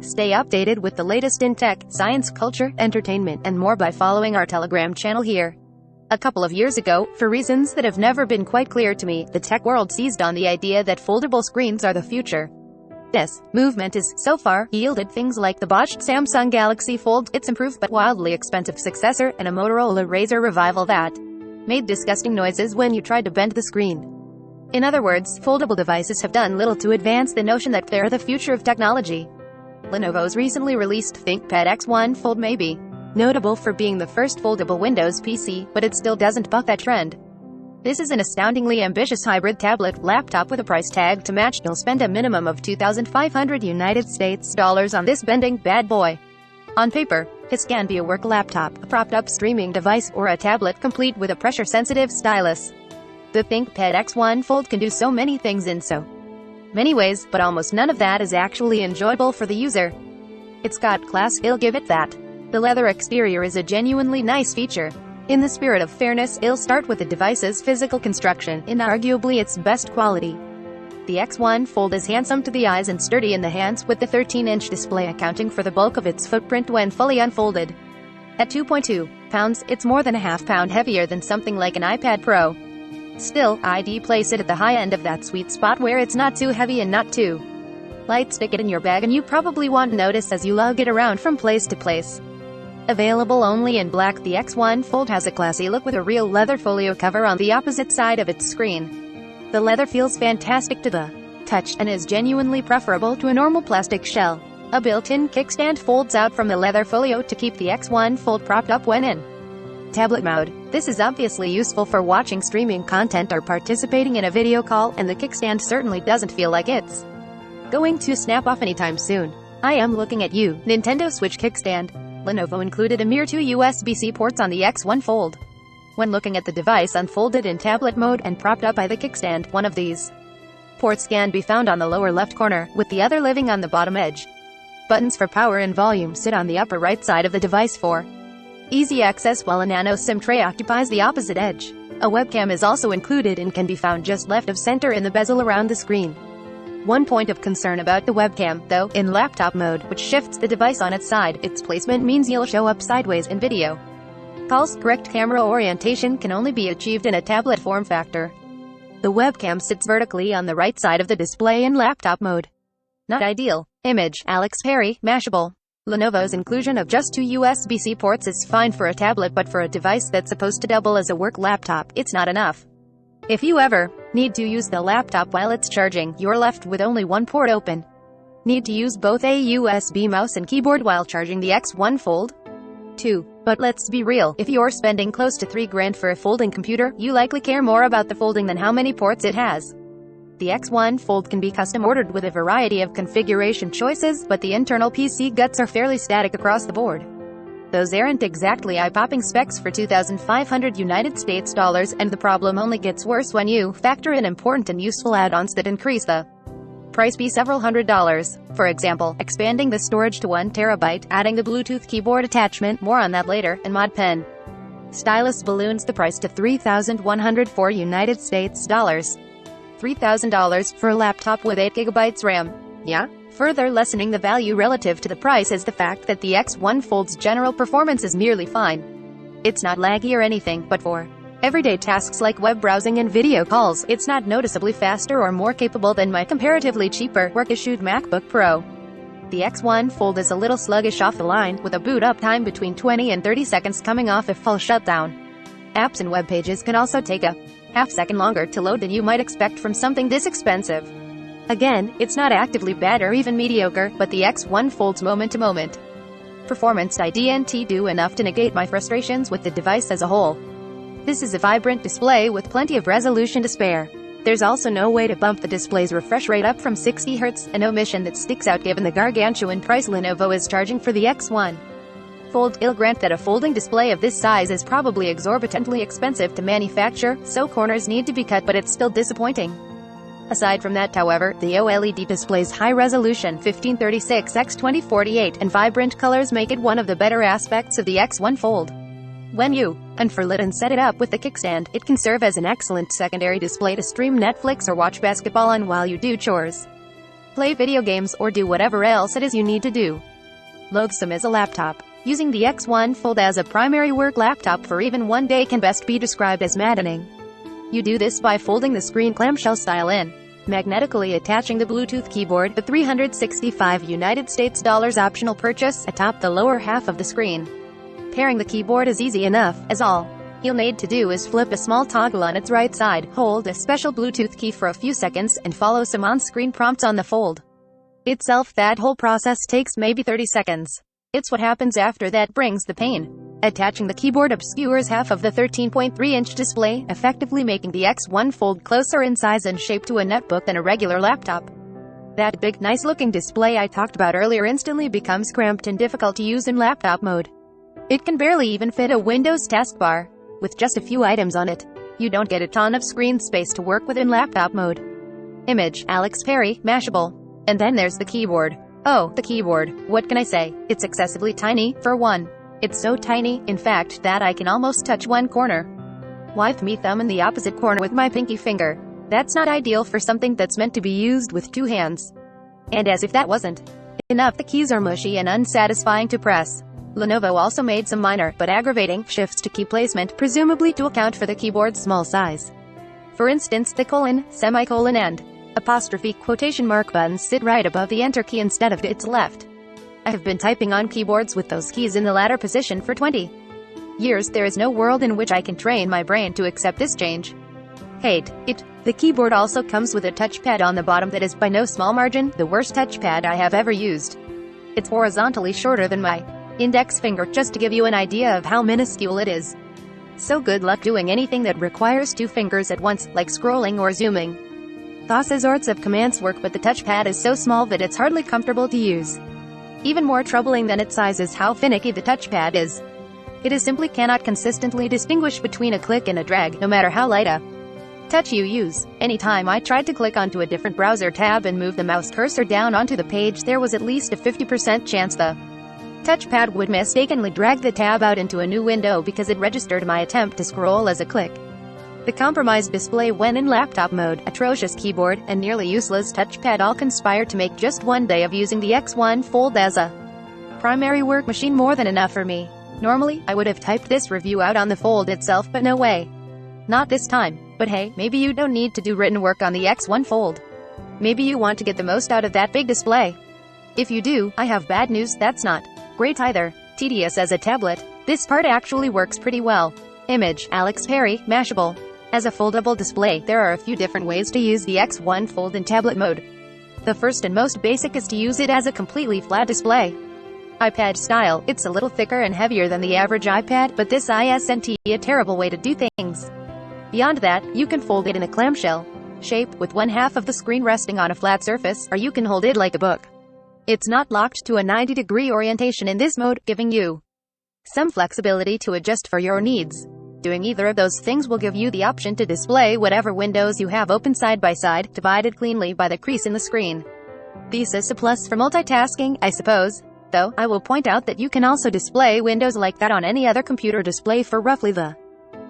Stay updated with the latest in tech, science, culture, entertainment, and more by following our Telegram channel here. A couple of years ago, for reasons that have never been quite clear to me, the tech world seized on the idea that foldable screens are the future. This movement has, so far, yielded things like the botched Samsung Galaxy Fold, its improved but wildly expensive successor, and a Motorola Razr revival that made disgusting noises when you tried to bend the screen. In other words, foldable devices have done little to advance the notion that they're the future of technology. Lenovo's recently released ThinkPad X1 Fold may be notable for being the first foldable Windows PC, but it still doesn't buck that trend. This is an astoundingly ambitious hybrid tablet laptop with a price tag to match. You'll spend a minimum of $2,500 United States dollars on this bending bad boy. On paper, this can be a work laptop, a propped-up streaming device, or a tablet complete with a pressure-sensitive stylus. The ThinkPad X1 Fold can do so many things in so many ways, but almost none of that is actually enjoyable for the user. It's got class, I'll give it that. The leather exterior is a genuinely nice feature. In the spirit of fairness, I'll start with the device's physical construction, in arguably its best quality. The X1 Fold is handsome to the eyes and sturdy in the hands, with the 13-inch display accounting for the bulk of its footprint when fully unfolded. At 2.2 pounds, it's more than a half-pound heavier than something like an iPad Pro. Still, I'd place it at the high end of that sweet spot where it's not too heavy and not too light. Stick it in your bag and you probably won't notice as you lug it around from place to place. Available only in black, the X1 Fold has a classy look with a real leather folio cover on the opposite side of its screen. The leather feels fantastic to the touch, and is genuinely preferable to a normal plastic shell. A built-in kickstand folds out from the leather folio to keep the X1 Fold propped up when in tablet mode. This is obviously useful for watching streaming content or participating in a video call, and the kickstand certainly doesn't feel like it's going to snap off anytime soon. I am looking at you, Nintendo Switch kickstand. Lenovo included a mere 2 USB-C ports on the X1 Fold. When looking at the device unfolded in tablet mode and propped up by the kickstand, one of these ports can be found on the lower left corner, with the other living on the bottom edge. Buttons for power and volume sit on the upper right side of the device for easy access, while a nano SIM tray occupies the opposite edge. A webcam is also included and can be found just left of center in the bezel around the screen. One point of concern about the webcam, though, in laptop mode, which shifts the device on its side, its placement means you'll show up sideways in video calls. Correct camera orientation can only be achieved in a tablet form factor. The webcam sits vertically on the right side of the display in laptop mode. Not ideal. Image, Alex Perry, Mashable. Lenovo's inclusion of just 2 USB-C ports is fine for a tablet, but for a device that's supposed to double as a work laptop, it's not enough. If you ever need to use the laptop while it's charging, you're left with only one port open. Need to use both a USB mouse and keyboard while charging the X1 Fold? 2. But let's be real, if you're spending close to $3,000 for a folding computer, you likely care more about the folding than how many ports it has. The X1 Fold can be custom-ordered with a variety of configuration choices, but the internal PC guts are fairly static across the board. Those aren't exactly eye-popping specs for $2,500 United States dollars, and the problem only gets worse when you factor in important and useful add-ons that increase the price by several $100s. For example, expanding the storage to 1 TB, adding the Bluetooth keyboard attachment, more on that later, and Mod Pen stylus balloons the price to $3,104 United States dollars. $3,000 for a laptop with 8 GB RAM. Yeah? Further lessening the value relative to the price is the fact that the X1 Fold's general performance is merely fine. It's not laggy or anything, but for everyday tasks like web browsing and video calls, it's not noticeably faster or more capable than my comparatively cheaper, work-issued MacBook Pro. The X1 Fold is a little sluggish off the line, with a boot-up time between 20 and 30 seconds coming off a full shutdown. Apps and web pages can also take a half-second longer to load than you might expect from something this expensive. Again, it's not actively bad or even mediocre, but the X1 Fold's moment-to-moment performance didn't do enough to negate my frustrations with the device as a whole. This is a vibrant display with plenty of resolution to spare. There's also no way to bump the display's refresh rate up from 60 Hz, an omission that sticks out given the gargantuan price Lenovo is charging for the X1 Fold. I'll grant that a folding display of this size is probably exorbitantly expensive to manufacture, so corners need to be cut, but it's still disappointing. Aside from that, however, the OLED display's high-resolution 1536x2048 and vibrant colors make it one of the better aspects of the X1 Fold. When you unfurl it and set it up with the kickstand, it can serve as an excellent secondary display to stream Netflix or watch basketball on while you do chores. play video games, or do whatever else it is you need to do. Loathsome as a laptop. Using the X1 Fold as a primary work laptop for even one day can best be described as maddening. You do this by folding the screen clamshell style in, magnetically attaching the Bluetooth keyboard, the $365 optional purchase, atop the lower half of the screen. Pairing the keyboard is easy enough, as all you'll need to do is flip a small toggle on its right side, hold a special Bluetooth key for a few seconds, and follow some on-screen prompts on the fold itself. That whole process takes maybe 30 seconds. It's what happens after that brings the pain. Attaching the keyboard obscures half of the 13.3-inch display, effectively making the X1 Fold closer in size and shape to a netbook than a regular laptop. That big, nice-looking display I talked about earlier instantly becomes cramped and difficult to use in laptop mode. It can barely even fit a Windows taskbar. With just a few items on it, you don't get a ton of screen space to work with in laptop mode. Image, Alex Perry, Mashable. And then there's the keyboard. Oh, the keyboard. What can I say? It's excessively tiny, for one. It's so tiny, in fact, that I can almost touch one corner. With me thumb in the opposite corner with my pinky finger. That's not ideal for something that's meant to be used with two hands. And as if that wasn't enough, the keys are mushy and unsatisfying to press. Lenovo also made some minor, but aggravating, shifts to key placement, presumably to account for the keyboard's small size. For instance, the colon, semicolon, and apostrophe quotation mark buttons sit right above the Enter key instead of to its left. I have been typing on keyboards with those keys in the latter position for 20 years. There is no world in which I can train my brain to accept this change. Hate it. The keyboard also comes with a touchpad on the bottom that is by no small margin the worst touchpad I have ever used. It's horizontally shorter than my index finger, just to give you an idea of how minuscule it is. So good luck doing anything that requires two fingers at once, like scrolling or zooming. All sorts of commands work, but the touchpad is so small that it's hardly comfortable to use. Even more troubling than its size is how finicky the touchpad is. It is simply cannot consistently distinguish between a click and a drag, no matter how light a touch you use. Anytime I tried to click onto a different browser tab and move the mouse cursor down onto the page, there was at least a 50% chance the touchpad would mistakenly drag the tab out into a new window because it registered my attempt to scroll as a click. The compromised display when in laptop mode, atrocious keyboard, and nearly useless touchpad all conspire to make just one day of using the X1 Fold as a primary work machine more than enough for me. Normally, I would have typed this review out on the Fold itself, but no way. Not this time. But hey, maybe you don't need to do written work on the X1 Fold. Maybe you want to get the most out of that big display. If you do, I have bad news, that's not great either. Tedious as a tablet, this part actually works pretty well. Image, Alex Perry, Mashable. As a foldable display, there are a few different ways to use the X1 Fold in tablet mode. The first and most basic is to use it as a completely flat display. iPad style, it's a little thicker and heavier than the average iPad, but this isn't a terrible way to do things. Beyond that, you can fold it in a clamshell shape, with one half of the screen resting on a flat surface, or you can hold it like a book. It's not locked to a 90-degree orientation in this mode, giving you some flexibility to adjust for your needs. Doing either of those things will give you the option to display whatever windows you have open side by side, divided cleanly by the crease in the screen. This is a plus for multitasking, I suppose. Though, I will point out that you can also display windows like that on any other computer display for roughly the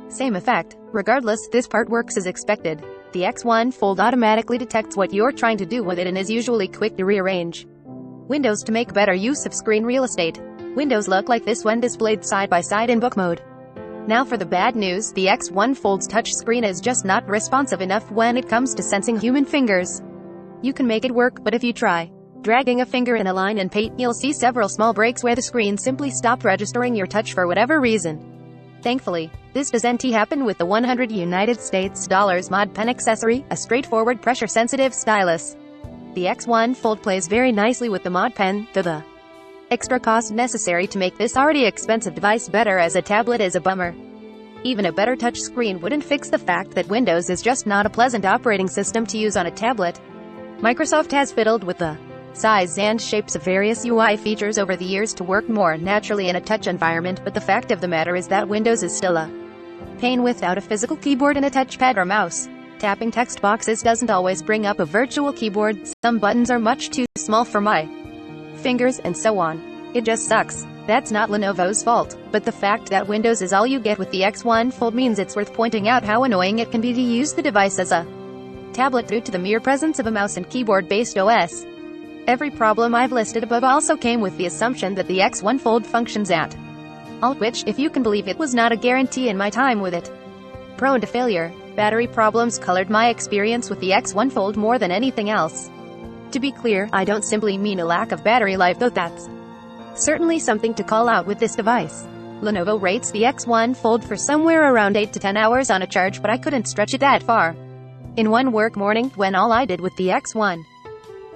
same effect. Regardless, this part works as expected. The X1 Fold automatically detects what you're trying to do with it and is usually quick to rearrange windows to make better use of screen real estate. Windows look like this when displayed side by side in book mode. Now for the bad news, the X1 Fold's touchscreen is just not responsive enough when it comes to sensing human fingers. You can make it work, but if you try dragging a finger in a line and paint, you'll see several small breaks where the screen simply stopped registering your touch for whatever reason. Thankfully, this doesn't happen with the $100 Mod Pen accessory, a straightforward pressure-sensitive stylus. The X1 Fold plays very nicely with the Mod Pen, though the extra cost necessary to make this already expensive device better as a tablet is a bummer. Even a better touchscreen wouldn't fix the fact that Windows is just not a pleasant operating system to use on a tablet. Microsoft has fiddled with the size and shapes of various UI features over the years to work more naturally in a touch environment, but the fact of the matter is that Windows is still a pain without a physical keyboard and a touchpad or mouse. Tapping text boxes doesn't always bring up a virtual keyboard, some buttons are much too small for my fingers, and so on. It just sucks. That's not Lenovo's fault, but the fact that Windows is all you get with the X1 Fold means it's worth pointing out how annoying it can be to use the device as a tablet due to the mere presence of a mouse and keyboard-based OS. Every problem I've listed above also came with the assumption that the X1 Fold functions at all, which, if you can believe it, was not a guarantee in my time with it. Prone to failure, battery problems colored my experience with the X1 Fold more than anything else. To be clear, I don't simply mean a lack of battery life, though that's certainly something to call out with this device. Lenovo rates the X1 Fold for somewhere around 8 to 10 hours on a charge, but I couldn't stretch it that far. In one work morning, when all I did with the X1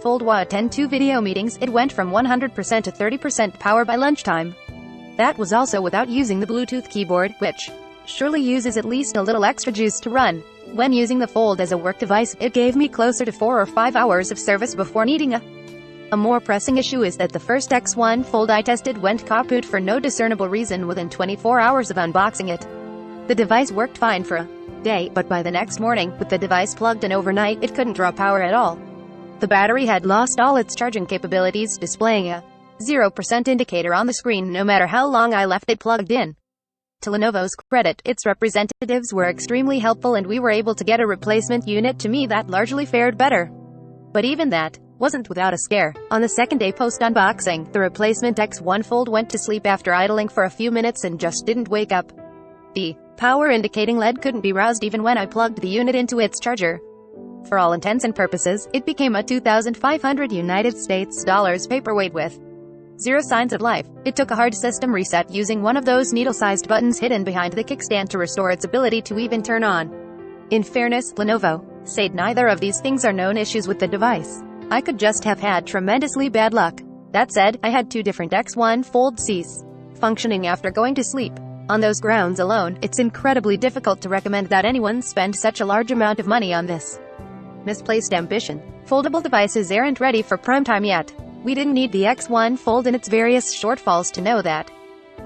Fold was attend 2 video meetings, it went from 100% to 30% power by lunchtime. That was also without using the Bluetooth keyboard, which surely uses at least a little extra juice to run. When using the Fold as a work device, it gave me closer to 4 or 5 hours of service before needing a more pressing issue is that the first X1 Fold I tested went kaput for no discernible reason within 24 hours of unboxing it. The device worked fine for a day, but by the next morning, with the device plugged in overnight, it couldn't draw power at all. The battery had lost all its charging capabilities, displaying a 0% indicator on the screen no matter how long I left it plugged in. To Lenovo's credit, its representatives were extremely helpful and we were able to get a replacement unit. To me, that largely fared better. But even that wasn't without a scare. On the second day post-unboxing, the replacement X1 Fold went to sleep after idling for a few minutes and just didn't wake up. The power indicating LED couldn't be roused even when I plugged the unit into its charger. For all intents and purposes, it became a 2,500 United States dollars paperweight with zero signs of life. It took a hard system reset using one of those needle-sized buttons hidden behind the kickstand to restore its ability to even turn on. In fairness, Lenovo said neither of these things are known issues with the device. I could just have had tremendously bad luck. That said, I had 2 different X1 Fold cease functioning after going to sleep. On those grounds alone, it's incredibly difficult to recommend that anyone spend such a large amount of money on this misplaced ambition. Foldable devices aren't ready for prime time yet. We didn't need the X1 Fold and its various shortfalls to know that.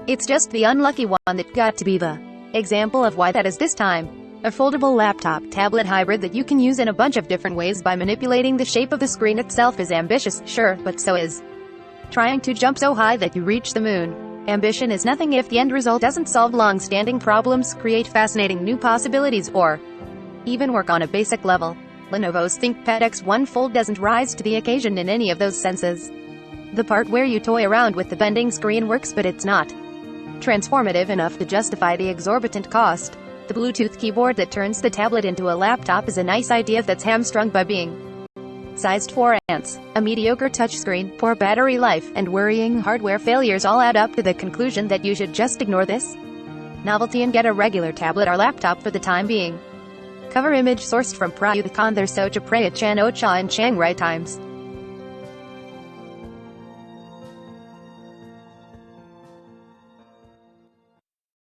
It's just the unlucky one that got to be the example of why that is this time. A foldable laptop tablet hybrid that you can use in a bunch of different ways by manipulating the shape of the screen itself is ambitious, sure, but so is trying to jump so high that you reach the moon. Ambition is nothing if the end result doesn't solve long-standing problems, create fascinating new possibilities, or even work on a basic level. Lenovo's ThinkPad X1 Fold doesn't rise to the occasion in any of those senses. The part where you toy around with the bending screen works, but it's not transformative enough to justify the exorbitant cost. The Bluetooth keyboard that turns the tablet into a laptop is a nice idea that's hamstrung by being sized for ants. A mediocre touchscreen, poor battery life, and worrying hardware failures all add up to the conclusion that you should just ignore this novelty and get a regular tablet or laptop for the time being. Cover image sourced from Prayuth Khan Socha Praya Chan Ocha and Chiang Rai Times.